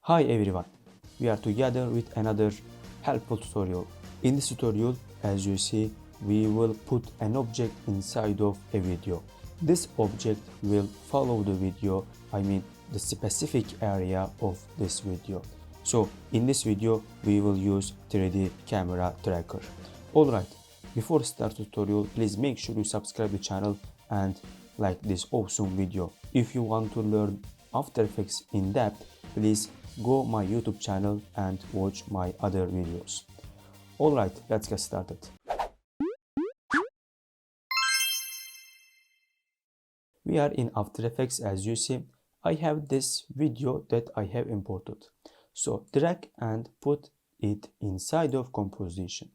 Hi everyone, we are together with another helpful tutorial. In this tutorial, as you see, we will put an object inside of a video. This object will follow the video, the specific area of this video. So in this video, we will use 3D camera tracker. Alright, before start tutorial, please make sure you subscribe the channel and like this awesome video. If you want to learn After Effects in depth, please go my YouTube channel and watch my other videos. Alright, let's get started. We are in After Effects. As you see, I have this video that I have imported. So drag and put it inside of composition.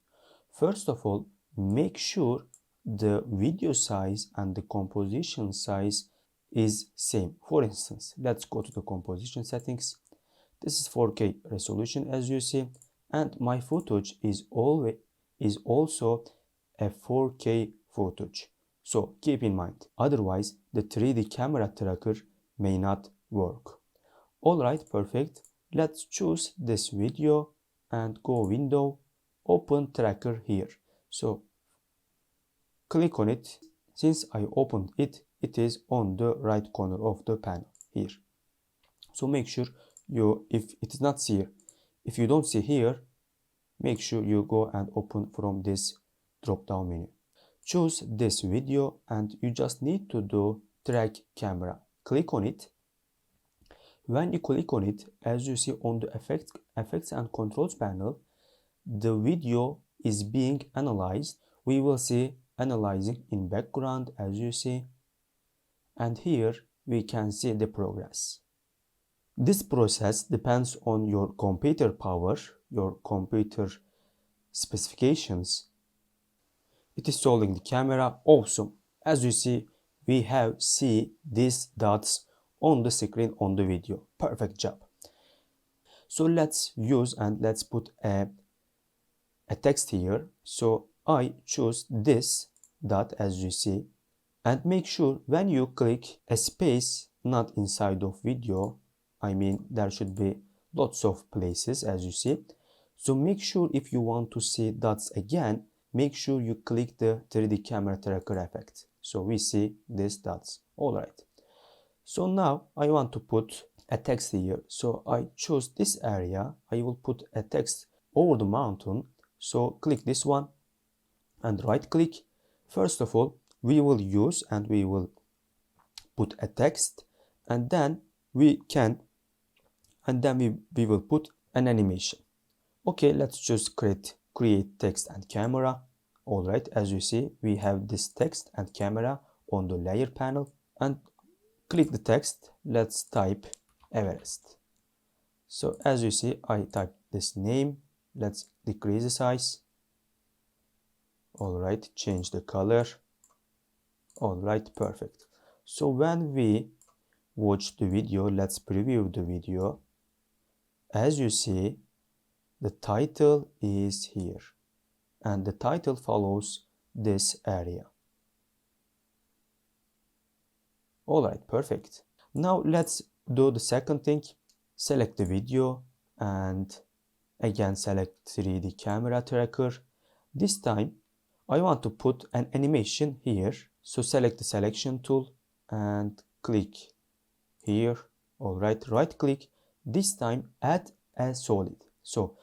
First of all, make sure the video size and the composition size is same. For instance, let's go to the composition settings. This is 4K resolution, as you see, and my footage is also a 4K footage. So keep in mind, otherwise the 3D camera tracker may not work. Alright, perfect. Let's choose this video and go Window, open tracker here. So click on it. Since I opened it, it is on the right corner of the panel here. So make sure if it is not here, if you don't see here, make sure you go and open from this drop down menu. Choose this video and you just need to do track camera. Click on it. When you click on it, as you see on the effects and controls panel, the video is being analyzed. We will see analyzing in background, as you see, and here we can see the progress. This process depends on your computer power, your computer specifications. It is solving the camera. Awesome. As you see, we have these dots on the screen on the video. Perfect job. So let's use and let's put a text here. So I choose this dot, as you see, and make sure when you click a space not inside of video, there should be lots of places, as you see. So make sure if you want to see dots again, make sure you click the 3D camera tracker effect. So we see these dots. Alright. So now I want to put a text here. So I choose this area. I will put a text over the mountain. So click this one and right click. First of all, we will use and we will put a text, and then we will put an animation. Okay, let's just create text and camera. Alright, as you see, we have this text and camera on the layer panel, and click the text. Let's type Everest. So as you see, I typed this name. Let's decrease the size. Alright, change the color. Alright, perfect. So when we watch the video, let's preview the video. As you see, the title is here and the title follows this area. Alright, perfect. Now let's do the second thing. Select the video and again select 3D camera tracker. This time I want to put an animation here. So select the selection tool and click here. Alright, right click. This time add a solid. So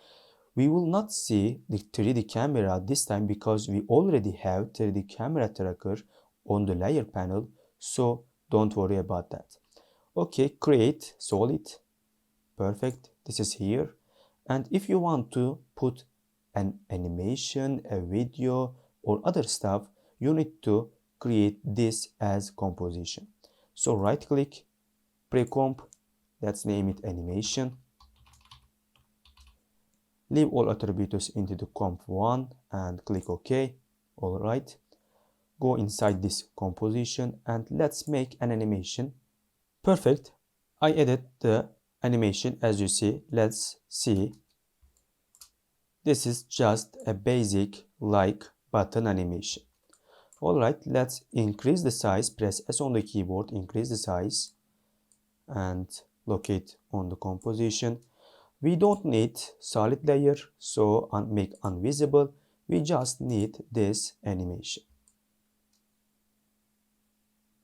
we will not see the 3D camera this time because we already have 3D camera tracker on the layer panel. So don't worry about that. Okay, create solid. Perfect. This is here. And if you want to put an animation, a video, or other stuff, you need to create this as composition. So right click, pre-comp, let's name it animation. Leave all attributes into the comp 1 and click OK. Alright. Go inside this composition and let's make an animation. Perfect. I added the animation, as you see. Let's see. This is just a basic like button animation. Alright, let's increase the size. Press S on the keyboard, increase the size and locate on the composition. We don't need solid layer, so make invisible. We just need this animation.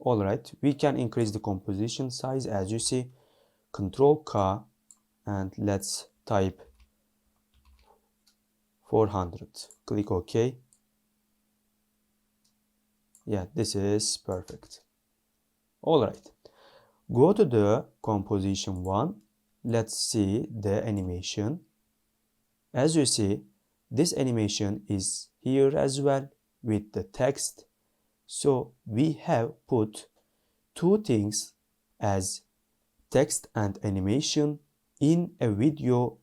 Alright, we can increase the composition size as you see. Control K and let's type 400. Click OK. Yeah, this is perfect. Alright, go to the composition 1. Let's see the animation. As you see, this animation is here as well with the text. So we have put two things as text and animation in a video.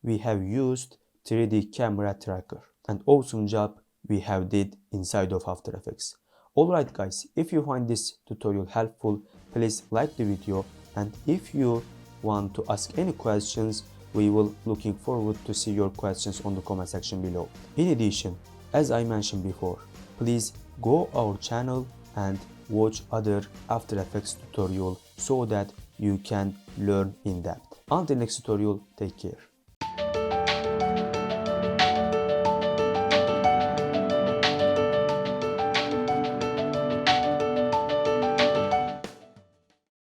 We have used 3D camera tracker, and awesome job we have did inside of After Effects. Alright guys, if you find this tutorial helpful, please like the video, and if you want to ask any questions, we will looking forward to see your questions on the comment section below. In addition, as I mentioned before, please go our channel and watch other After Effects tutorial so that you can learn in depth. Until next tutorial, take care.